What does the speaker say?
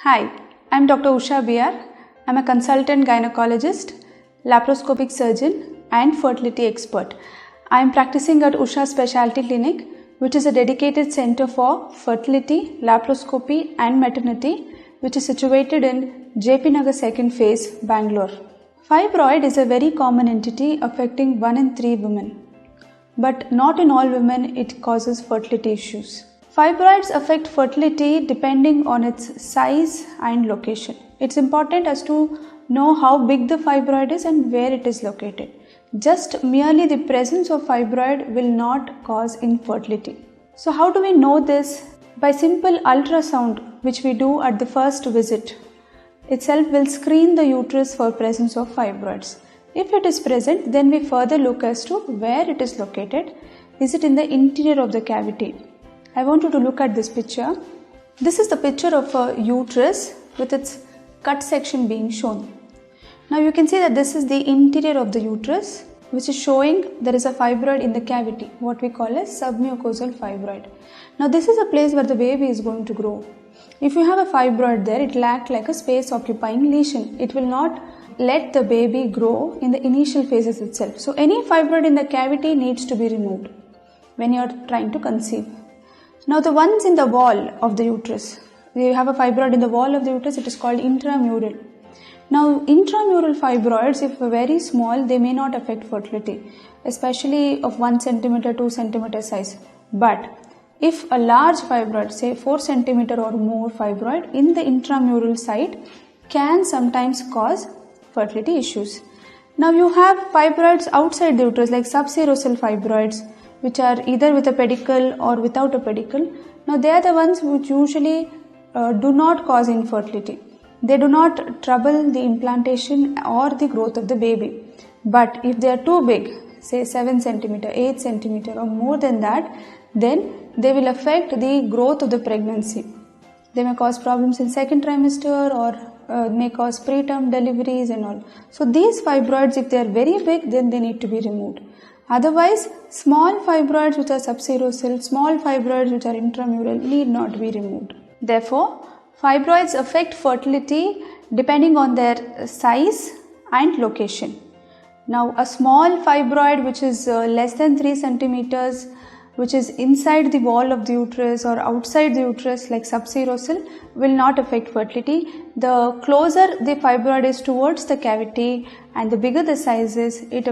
Hi, I'm Dr. Usha BR. I'm a consultant gynecologist, laparoscopic surgeon and fertility expert. I'm practicing at Usha Specialty Clinic, which is a dedicated center for fertility, laparoscopy and maternity, which is situated in JP Nagar 2nd Phase, Bangalore. Fibroid is a very common entity affecting 1 in 3 women. But not in all women it causes fertility issues. Fibroids affect fertility depending on its size and location. It's important as to know how big the fibroid is and where it is located. Just merely the presence of fibroid will not cause infertility. So how do we know this? By simple ultrasound, which we do at the first visit itself, will screen the uterus for presence of fibroids. If it is present, then we further look as to where it is located. Is it in the interior of the cavity? I want you to look at this picture. This is the picture of a uterus with its cut section being shown. Now you can see that this is the interior of the uterus, which is showing there is a fibroid in the cavity, what we call as submucosal fibroid. Now this is a place where the baby is going to grow. If you have a fibroid there, it will act like a space occupying lesion. It will not let the baby grow in the initial phases itself. So any fibroid in the cavity needs to be removed when you are trying to conceive. Now the ones in the wall of the uterus, you have a fibroid in the wall of the uterus, it is called intramural. Now intramural fibroids, if very small, they may not affect fertility, especially of 1 centimeter, 2 centimeter size. But if a large fibroid, say 4 centimeter or more fibroid in the intramural site, can sometimes cause fertility issues. Now you have fibroids outside the uterus like subserosal fibroids, which are either with a pedicle or without a pedicle. Now they are the ones which usually do not cause infertility. They do not trouble the implantation or the growth of the baby. But if they are too big, say 7 centimeter, 8 centimeter or more than that, then they will affect the growth of the pregnancy. They may cause problems in second trimester or may cause preterm deliveries and all. So these fibroids, if they are very big, then they need to be removed. Otherwise, small fibroids which are subserosal, small fibroids which are intramural need not be removed. Therefore, fibroids affect fertility depending on their size and location. Now, a small fibroid which is less than 3 centimeters, which is inside the wall of the uterus or outside the uterus like subserosal, will not affect fertility. The closer the fibroid is towards the cavity and the bigger the size is, it